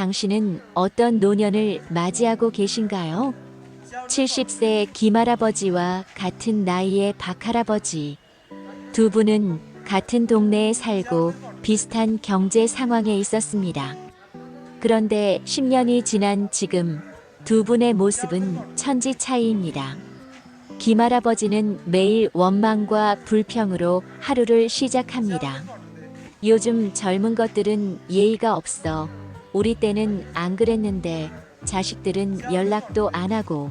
당신은 어떤 노년을 맞이하고 계신가요? 70세 김할아버지와 같은 나이의 박할아버지. 두 분은 같은 동네에 살고 비슷한 경제 상황에 있었습니다. 그런데 10년이 지난 지금 두 분의 모습은 천지 차이입니다. 김할아버지는 매일 원망과 불평으로 하루를 시작합니다. 요즘 젊은 것들은 예의가 없어. 우리 때는 안 그랬는데 자식들은 연락도 안 하고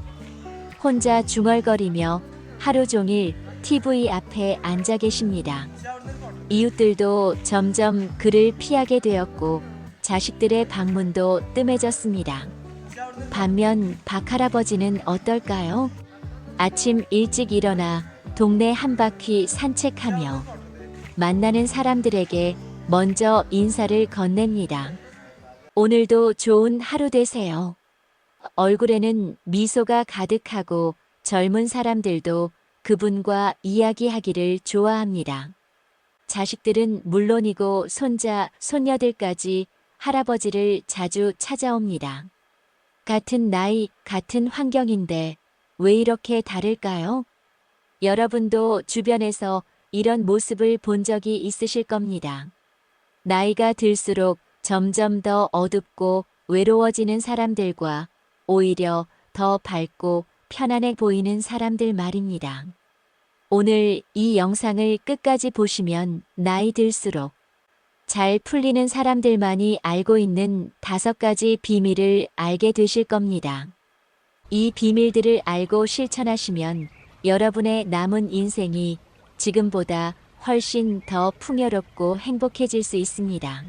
혼자 중얼거리며 하루 종일 TV 앞에 앉아 계십니다. 이웃들도 점점 그를 피하게 되었고 자식들의 방문도 뜸해졌습니다. 반면 박할아버지는 어떨까요? 아침 일찍 일어나 동네 한 바퀴 산책하며 만나는 사람들에게 먼저 인사를 건넵니다. 오늘도 좋은 하루 되세요. 얼굴에는 미소가 가득하고 젊은 사람들도 그분과 이야기하기를 좋아합니다. 자식들은 물론이고 손자, 손녀들까지 할아버지를 자주 찾아옵니다. 같은 나이, 같은 환경인데 왜 이렇게 다를까요? 여러분도 주변에서 이런 모습을 본 적이 있으실 겁니다. 나이가 들수록 점점 더 어둡고 외로워지는 사람들과 오히려 더 밝고 편안해 보이는 사람들 말입니다. 오늘 이 영상을 끝까지 보시면 나이 들수록 잘 풀리는 사람들만이 알고 있는 5가지 비밀을 알게 되실 겁니다. 이 비밀들을 알고 실천하시면 여러분의 남은 인생이 지금보다 훨씬 더 풍요롭고 행복해질 수 있습니다.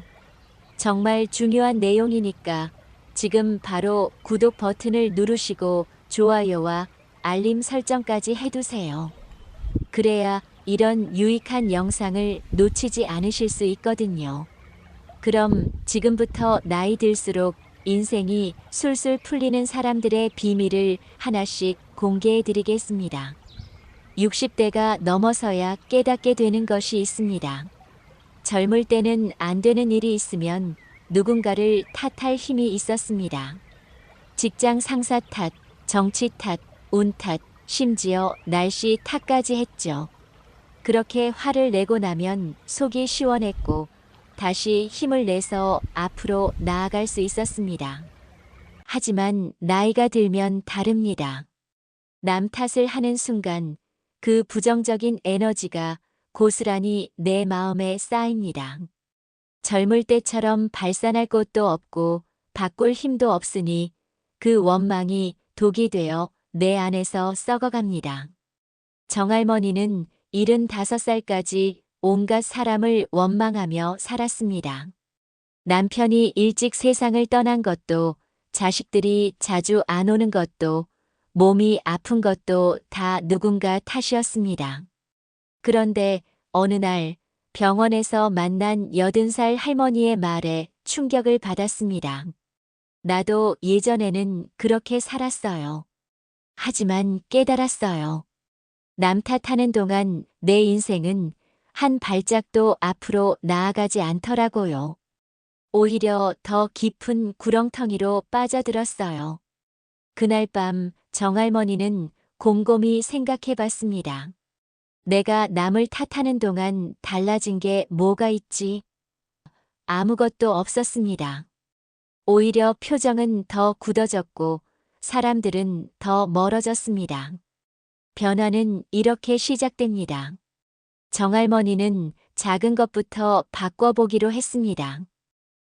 정말 중요한 내용이니까 지금 바로 구독 버튼을 누르시고 좋아요와 알림 설정까지 해두세요. 그래야 이런 유익한 영상을 놓치지 않으실 수 있거든요. 그럼 지금부터 나이 들수록 인생이 술술 풀리는 사람들의 비밀을 하나씩 공개해 드리겠습니다. 60대가 넘어서야 깨닫게 되는 것이 있습니다. 젊을 때는 안 되는 일이 있으면 누군가를 탓할 힘이 있었습니다. 직장 상사 탓, 정치 탓, 운 탓, 심지어 날씨 탓까지 했죠. 그렇게 화를 내고 나면 속이 시원했고 다시 힘을 내서 앞으로 나아갈 수 있었습니다. 하지만 나이가 들면 다릅니다. 남 탓을 하는 순간 그 부정적인 에너지가 고스란히 내 마음에 쌓입니다. 젊을 때처럼 발산할 곳도 없고 바꿀 힘도 없으니 그 원망이 독이 되어 내 안에서 썩어갑니다. 정할머니는 75살까지 온갖 사람을 원망하며 살았습니다. 남편이 일찍 세상을 떠난 것도, 자식들이 자주 안 오는 것도, 몸이 아픈 것도 다 누군가 탓이었습니다. 그런데 어느 날 병원에서 만난 80살 할머니의 말에 충격을 받았습니다. 나도 예전에는 그렇게 살았어요. 하지만 깨달았어요. 남 탓하는 동안 내 인생은 한 발짝도 앞으로 나아가지 않더라고요. 오히려 더 깊은 구렁텅이로 빠져들었어요. 그날 밤 정할머니는 곰곰이 생각해 봤습니다. 내가 남을 탓하는 동안 달라진 게 뭐가 있지? 아무것도 없었습니다. 오히려 표정은 더 굳어졌고 사람들은 더 멀어졌습니다. 변화는 이렇게 시작됩니다. 정할머니는 작은 것부터 바꿔보기로 했습니다.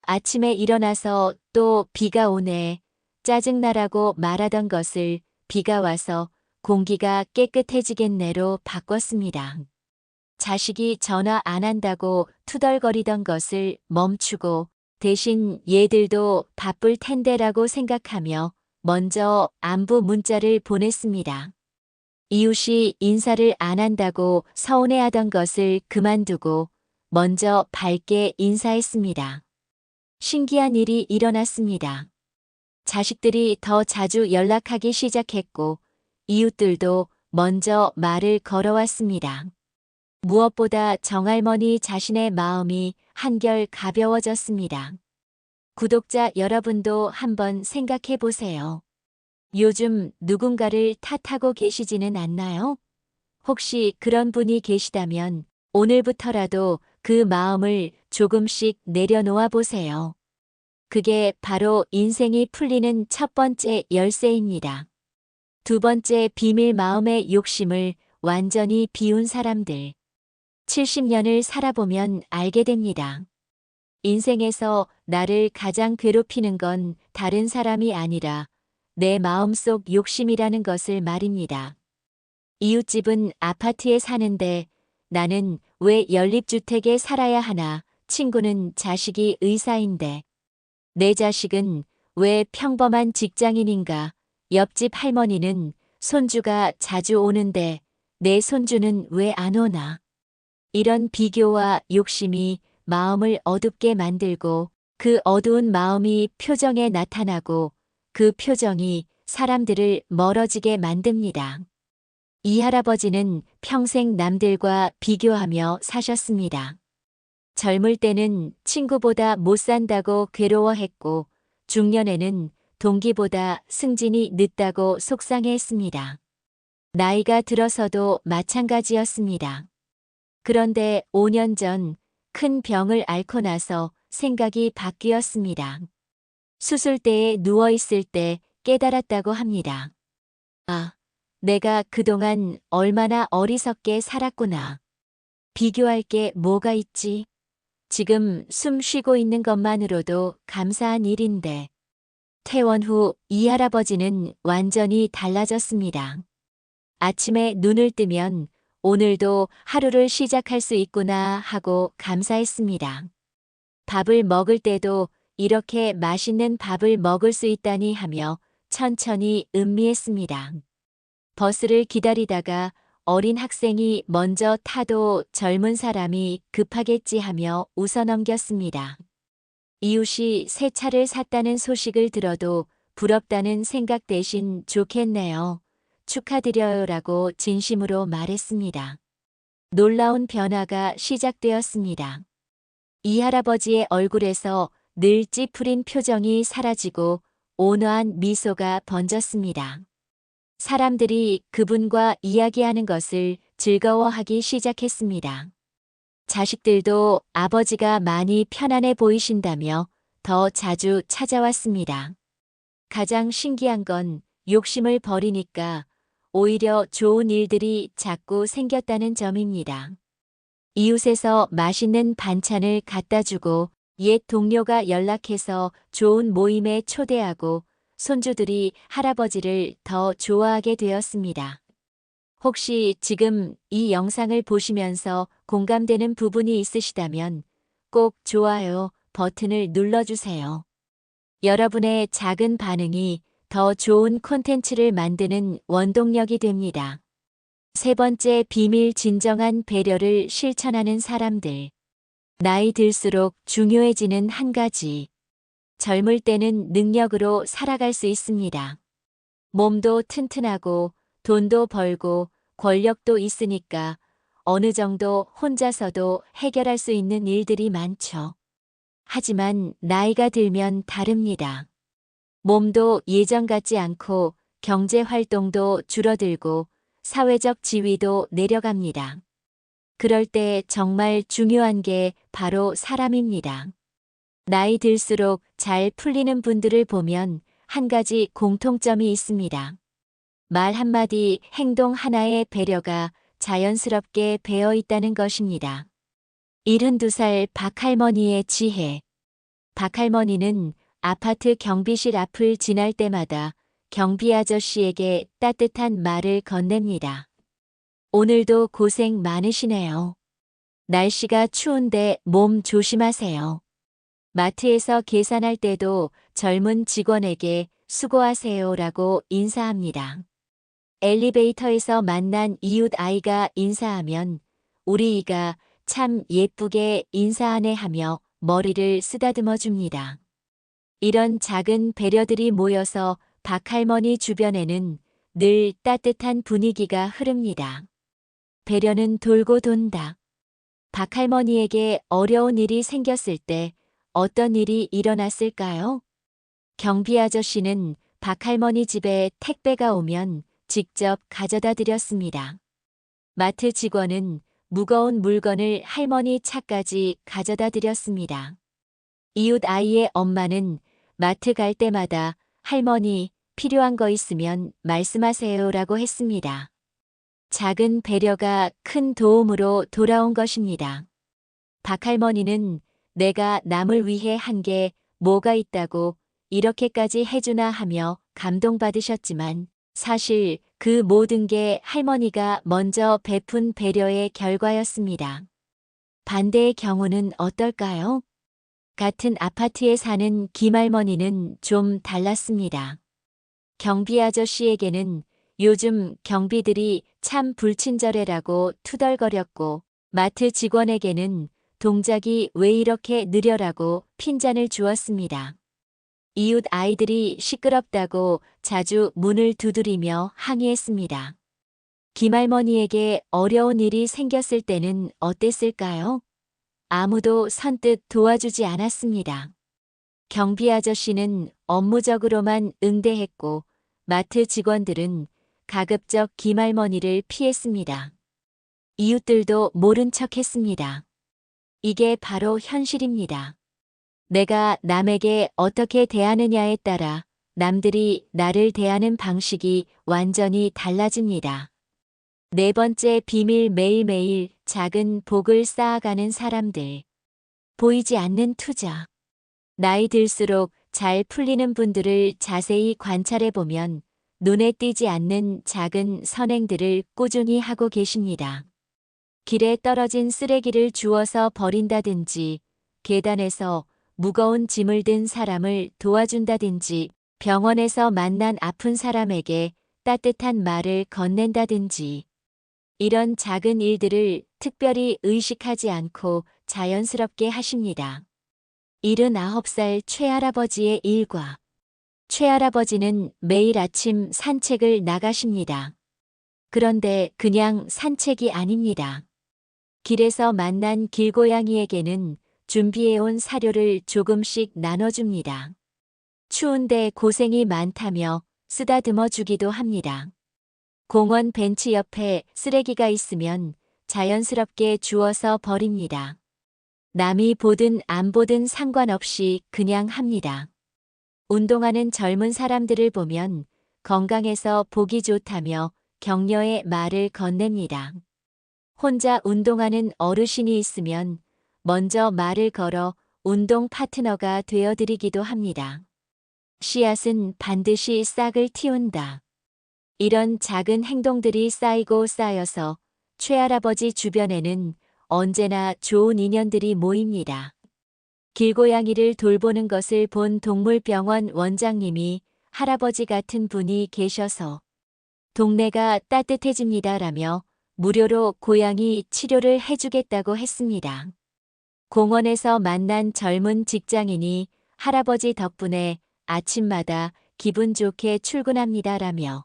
아침에 일어나서 또 비가 오네, 짜증나라고 말하던 것을 비가 와서 공기가 깨끗해지겠네로 바꿨습니다. 자식이 전화 안 한다고 투덜거리던 것을 멈추고 대신 얘들도 바쁠 텐데라고 생각하며 먼저 안부 문자를 보냈습니다. 이웃이 인사를 안 한다고 서운해하던 것을 그만두고 먼저 밝게 인사했습니다. 신기한 일이 일어났습니다. 자식들이 더 자주 연락하기 시작했고 이웃들도 먼저 말을 걸어왔습니다. 무엇보다 정할머니 자신의 마음이 한결 가벼워졌습니다. 구독자 여러분도 한번 생각해 보세요. 요즘 누군가를 탓하고 계시지는 않나요? 혹시 그런 분이 계시다면 오늘부터라도 그 마음을 조금씩 내려놓아 보세요. 그게 바로 인생이 풀리는 첫 번째 열쇠입니다. 두 번째 비밀, 마음의 욕심을 완전히 비운 사람들. 70년을 살아보면 알게 됩니다. 인생에서 나를 가장 괴롭히는 건 다른 사람이 아니라 내 마음속 욕심이라는 것을 말입니다. 이웃집은 아파트에 사는데 나는 왜 연립주택에 살아야 하나? 친구는 자식이 의사인데 내 자식은 왜 평범한 직장인인가? 옆집 할머니는 손주가 자주 오는데 내 손주는 왜 안 오나? 이런 비교와 욕심이 마음을 어둡게 만들고 그 어두운 마음이 표정에 나타나고 그 표정이 사람들을 멀어지게 만듭니다. 이 할아버지는 평생 남들과 비교하며 사셨습니다. 젊을 때는 친구보다 못 산다고 괴로워했고 중년에는 동기보다 승진이 늦다고 속상해했습니다. 나이가 들어서도 마찬가지였습니다. 그런데 5년 전 큰 병을 앓고 나서 생각이 바뀌었습니다. 수술대에 누워있을 때 깨달았다고 합니다. 아, 내가 그동안 얼마나 어리석게 살았구나. 비교할 게 뭐가 있지? 지금 숨 쉬고 있는 것만으로도 감사한 일인데. 퇴원 후 이 할아버지는 완전히 달라졌습니다. 아침에 눈을 뜨면 오늘도 하루를 시작할 수 있구나 하고 감사했습니다. 밥을 먹을 때도 이렇게 맛있는 밥을 먹을 수 있다니 하며 천천히 음미했습니다. 버스를 기다리다가 어린 학생이 먼저 타도 젊은 사람이 급하겠지 하며 웃어넘겼습니다. 이웃이 새 차를 샀다는 소식을 들어도 부럽다는 생각 대신 좋겠네요. 축하드려요라고 진심으로 말했습니다. 놀라운 변화가 시작되었습니다. 이 할아버지의 얼굴에서 늘 찌푸린 표정이 사라지고 온화한 미소가 번졌습니다. 사람들이 그분과 이야기하는 것을 즐거워하기 시작했습니다. 자식들도 아버지가 많이 편안해 보이신다며 더 자주 찾아왔습니다. 가장 신기한 건 욕심을 버리니까 오히려 좋은 일들이 자꾸 생겼다는 점입니다. 이웃에서 맛있는 반찬을 갖다 주고 옛 동료가 연락해서 좋은 모임에 초대하고 손주들이 할아버지를 더 좋아하게 되었습니다. 혹시 지금 이 영상을 보시면서 공감되는 부분이 있으시다면 꼭 좋아요 버튼을 눌러주세요. 여러분의 작은 반응이 더 좋은 콘텐츠를 만드는 원동력이 됩니다. 세 번째 비밀, 진정한 배려를 실천하는 사람들. 나이 들수록 중요해지는 한 가지. 젊을 때는 능력으로 살아갈 수 있습니다. 몸도 튼튼하고 돈도 벌고 권력도 있으니까 어느 정도 혼자서도 해결할 수 있는 일들이 많죠. 하지만 나이가 들면 다릅니다. 몸도 예전 같지 않고 경제 활동도 줄어들고 사회적 지위도 내려갑니다. 그럴 때 정말 중요한 게 바로 사람입니다. 나이 들수록 잘 풀리는 분들을 보면 한 가지 공통점이 있습니다. 말 한마디, 행동 하나의 배려가 자연스럽게 배어 있다는 것입니다. 72살 박할머니의 지혜. 박할머니는 아파트 경비실 앞을 지날 때마다 경비 아저씨에게 따뜻한 말을 건넵니다. 오늘도 고생 많으시네요. 날씨가 추운데 몸 조심하세요. 마트에서 계산할 때도 젊은 직원에게 수고하세요라고 인사합니다. 엘리베이터에서 만난 이웃 아이가 인사하면 우리 이가 참 예쁘게 인사하네 하며 머리를 쓰다듬어 줍니다. 이런 작은 배려들이 모여서 박할머니 주변에는 늘 따뜻한 분위기가 흐릅니다. 배려는 돌고 돈다. 박할머니에게 어려운 일이 생겼을 때 어떤 일이 일어났을까요? 경비 아저씨는 박할머니 집에 택배가 오면 직접 가져다 드렸습니다. 마트 직원은 무거운 물건을 할머니 차까지 가져다 드렸습니다. 이웃 아이의 엄마는 마트 갈 때마다 할머니 필요한 거 있으면 말씀하세요라고 했습니다. 작은 배려가 큰 도움으로 돌아온 것입니다. 박할머니는 내가 남을 위해 한 게 뭐가 있다고 이렇게까지 해주나 하며 감동받으셨지만 사실 그 모든 게 할머니가 먼저 베푼 배려의 결과였습니다. 반대의 경우는 어떨까요? 같은 아파트에 사는 김할머니는 좀 달랐습니다. 경비 아저씨에게는 요즘 경비들이 참 불친절해라고 투덜거렸고 마트 직원에게는 동작이 왜 이렇게 느려라고 핀잔을 주었습니다. 이웃 아이들이 시끄럽다고 자주 문을 두드리며 항의했습니다. 김할머니에게 어려운 일이 생겼을 때는 어땠을까요? 아무도 선뜻 도와주지 않았습니다. 경비 아저씨는 업무적으로만 응대했고 마트 직원들은 가급적 김할머니를 피했습니다. 이웃들도 모른 척했습니다. 이게 바로 현실입니다. 내가 남에게 어떻게 대하느냐에 따라 남들이 나를 대하는 방식이 완전히 달라집니다. 네 번째 비밀 매일매일 작은 복을 쌓아가는 사람들. 보이지 않는 투자. 나이 들수록 잘 풀리는 분들을 자세히 관찰해 보면 눈에 띄지 않는 작은 선행들을 꾸준히 하고 계십니다. 길에 떨어진 쓰레기를 주워서 버린다든지, 계단에서 무거운 짐을 든 사람을 도와준다든지, 병원에서 만난 아픈 사람에게 따뜻한 말을 건넨다든지, 이런 작은 일들을 특별히 의식하지 않고 자연스럽게 하십니다. 79살 최할아버지의 일과. 최할아버지는 매일 아침 산책을 나가십니다. 그런데 그냥 산책이 아닙니다. 길에서 만난 길고양이에게는 준비해온 사료를 조금씩 나눠줍니다. 추운데 고생이 많다며 쓰다듬어 주기도 합니다. 공원 벤치 옆에 쓰레기가 있으면 자연스럽게 주워서 버립니다. 남이 보든 안 보든 상관없이 그냥 합니다. 운동하는 젊은 사람들을 보면 건강해서 보기 좋다며 격려의 말을 건넵니다. 혼자 운동하는 어르신이 있으면 먼저 말을 걸어 운동 파트너가 되어드리기도 합니다. 씨앗은 반드시 싹을 틔운다. 이런 작은 행동들이 쌓이고 쌓여서 최할아버지 주변에는 언제나 좋은 인연들이 모입니다. 길고양이를 돌보는 것을 본 동물병원 원장님이 할아버지 같은 분이 계셔서 동네가 따뜻해집니다라며 무료로 고양이 치료를 해주겠다고 했습니다. 공원에서 만난 젊은 직장인이 할아버지 덕분에 아침마다 기분 좋게 출근합니다라며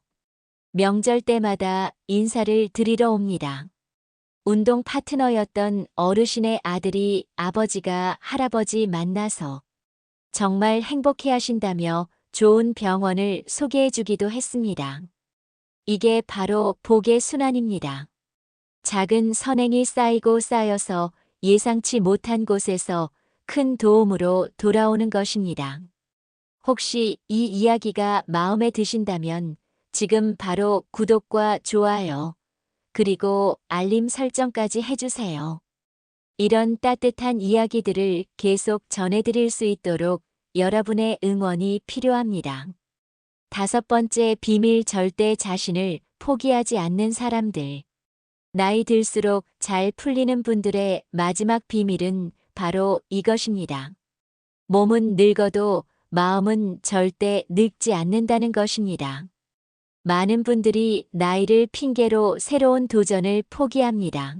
명절 때마다 인사를 드리러 옵니다. 운동 파트너였던 어르신의 아들이 아버지가 할아버지 만나서 정말 행복해 하신다며 좋은 병원을 소개해 주기도 했습니다. 이게 바로 복의 순환입니다. 작은 선행이 쌓이고 쌓여서 예상치 못한 곳에서 큰 도움으로 돌아오는 것입니다. 혹시 이 이야기가 마음에 드신다면 지금 바로 구독과 좋아요, 그리고 알림 설정까지 해주세요. 이런 따뜻한 이야기들을 계속 전해드릴 수 있도록 여러분의 응원이 필요합니다. 5번째 비밀 절대 자신을 포기하지 않는 사람들. 나이 들수록 잘 풀리는 분들의 마지막 비밀은 바로 이것입니다. 몸은 늙어도 마음은 절대 늙지 않는다는 것입니다. 많은 분들이 나이를 핑계로 새로운 도전을 포기합니다.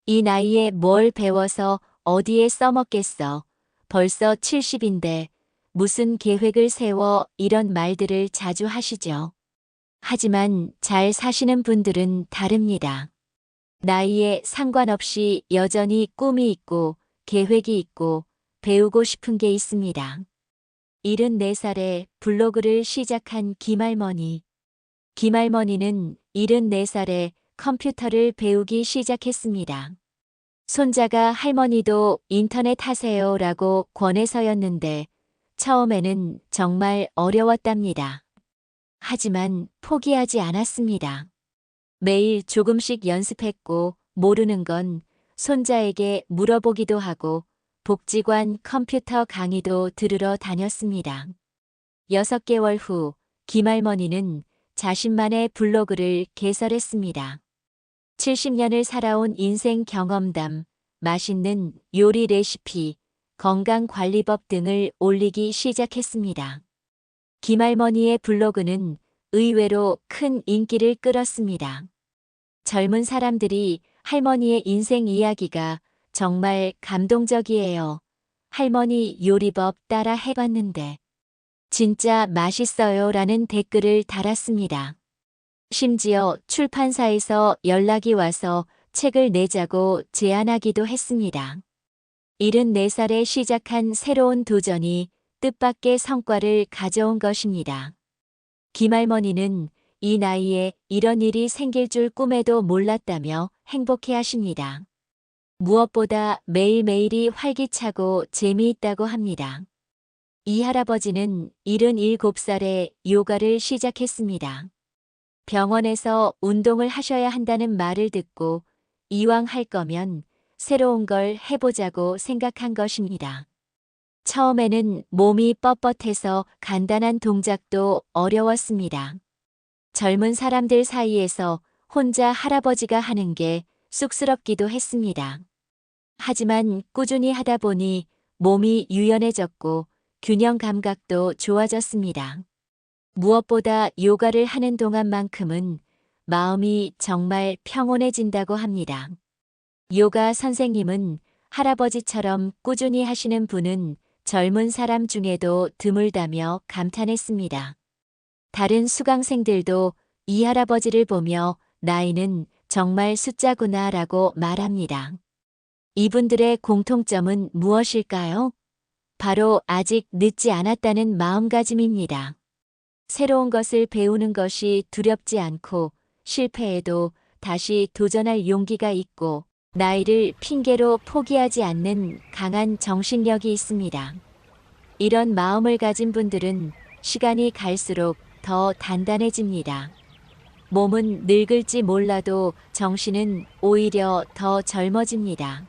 이 나이에 뭘 배워서 어디에 써먹겠어. 벌써 70인데 무슨 계획을 세워 이런 말들을 자주 하시죠. 하지만 잘 사시는 분들은 다릅니다. 나이에 상관없이 여전히 꿈이 있고 계획이 있고 배우고 싶은 게 있습니다. 74살에 블로그를 시작한 김할머니. 김할머니는 74살에 컴퓨터를 배우기 시작했습니다. 손자가 할머니도 인터넷 하세요 라고 권해서였는데 처음에는 정말 어려웠답니다. 하지만 포기하지 않았습니다. 매일 조금씩 연습했고 모르는 건 손자에게 물어보기도 하고 복지관 컴퓨터 강의도 들으러 다녔습니다. 6개월 후 김할머니는 자신만의 블로그를 개설했습니다. 70년을 살아온 인생 경험담, 맛있는 요리 레시피, 건강관리법 등을 올리기 시작했습니다. 김할머니의 블로그는 의외로 큰 인기를 끌었습니다. 젊은 사람들이 할머니의 인생 이야기가 정말 감동적이에요. 할머니 요리법 따라 해봤는데 진짜 맛있어요 라는 댓글을 달았습니다. 심지어 출판사에서 연락이 와서 책을 내자고 제안하기도 했습니다. 74살에 시작한 새로운 도전이 뜻밖의 성과를 가져온 것입니다. 김할머니는 이 나이에 이런 일이 생길 줄 꿈에도 몰랐다며 행복해하십니다. 무엇보다 매일매일이 활기차고 재미있다고 합니다. 이 할아버지는 77살에 요가를 시작했습니다. 병원에서 운동을 하셔야 한다는 말을 듣고 이왕 할 거면 새로운 걸 해보자고 생각한 것입니다. 처음에는 몸이 뻣뻣해서 간단한 동작도 어려웠습니다. 젊은 사람들 사이에서 혼자 할아버지가 하는 게 쑥스럽기도 했습니다. 하지만 꾸준히 하다 보니 몸이 유연해졌고 균형 감각도 좋아졌습니다. 무엇보다 요가를 하는 동안만큼은 마음이 정말 평온해진다고 합니다. 요가 선생님은 할아버지처럼 꾸준히 하시는 분은 젊은 사람 중에도 드물다며 감탄했습니다. 다른 수강생들도 이 할아버지를 보며 나이는 정말 숫자구나 라고 말합니다. 이분들의 공통점은 무엇일까요? 바로 아직 늦지 않았다는 마음가짐입니다. 새로운 것을 배우는 것이 두렵지 않고 실패해도 다시 도전할 용기가 있고 나이를 핑계로 포기하지 않는 강한 정신력이 있습니다. 이런 마음을 가진 분들은 시간이 갈수록 더 단단해집니다. 몸은 늙을지 몰라도 정신은 오히려 더 젊어집니다.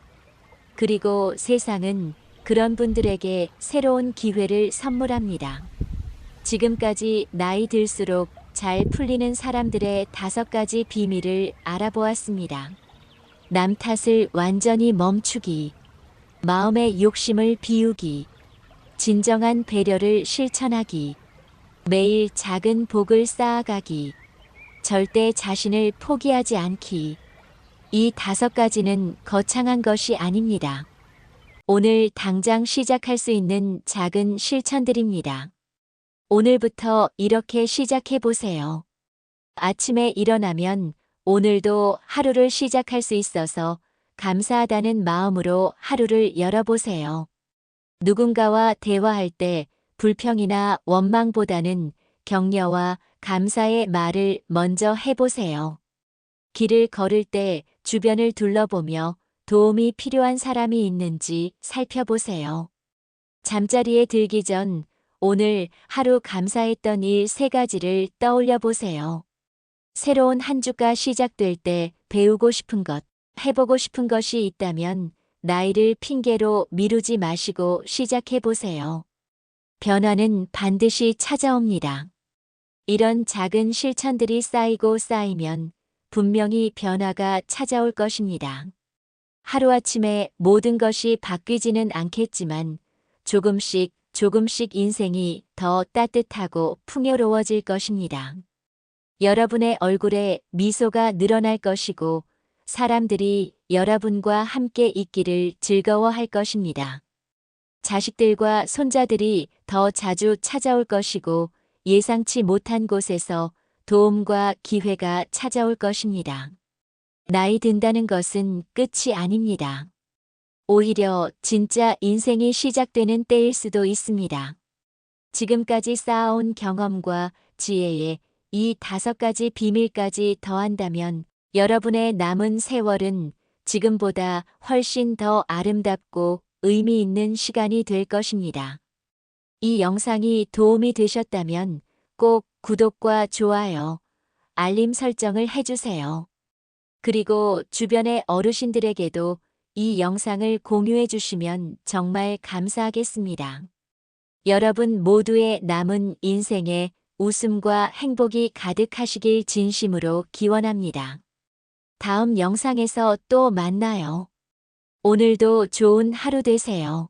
그리고 세상은 그런 분들에게 새로운 기회를 선물합니다. 지금까지 나이 들수록 잘 풀리는 사람들의 5가지 비밀을 알아보았습니다. 남 탓을 완전히 멈추기, 마음의 욕심을 비우기, 진정한 배려를 실천하기, 매일 작은 복을 쌓아가기, 절대 자신을 포기하지 않기. 이 5가지는 거창한 것이 아닙니다. 오늘 당장 시작할 수 있는 작은 실천들입니다. 오늘부터 이렇게 시작해 보세요. 아침에 일어나면 오늘도 하루를 시작할 수 있어서 감사하다는 마음으로 하루를 열어보세요. 누군가와 대화할 때 불평이나 원망보다는 격려와 감사의 말을 먼저 해보세요. 길을 걸을 때 주변을 둘러보며 도움이 필요한 사람이 있는지 살펴보세요. 잠자리에 들기 전 오늘 하루 감사했던 일 3가지를 떠올려 보세요. 새로운 한 주가 시작될 때 배우고 싶은 것, 해보고 싶은 것이 있다면 나이를 핑계로 미루지 마시고 시작해 보세요. 변화는 반드시 찾아옵니다. 이런 작은 실천들이 쌓이고 쌓이면 분명히 변화가 찾아올 것입니다. 하루아침에 모든 것이 바뀌지는 않겠지만 조금씩 인생이 더 따뜻하고 풍요로워질 것입니다. 여러분의 얼굴에 미소가 늘어날 것이고 사람들이 여러분과 함께 있기를 즐거워할 것입니다. 자식들과 손자들이 더 자주 찾아올 것이고 예상치 못한 곳에서 도움과 기회가 찾아올 것입니다. 나이 든다는 것은 끝이 아닙니다. 오히려 진짜 인생이 시작되는 때일 수도 있습니다. 지금까지 쌓아온 경험과 지혜에 이 5가지 비밀까지 더한다면 여러분의 남은 세월은 지금보다 훨씬 더 아름답고 의미 있는 시간이 될 것입니다. 이 영상이 도움이 되셨다면 꼭 구독과 좋아요, 알림 설정을 해주세요. 그리고 주변의 어르신들에게도 이 영상을 공유해 주시면 정말 감사하겠습니다. 여러분 모두의 남은 인생에 웃음과 행복이 가득하시길 진심으로 기원합니다. 다음 영상에서 또 만나요. 오늘도 좋은 하루 되세요.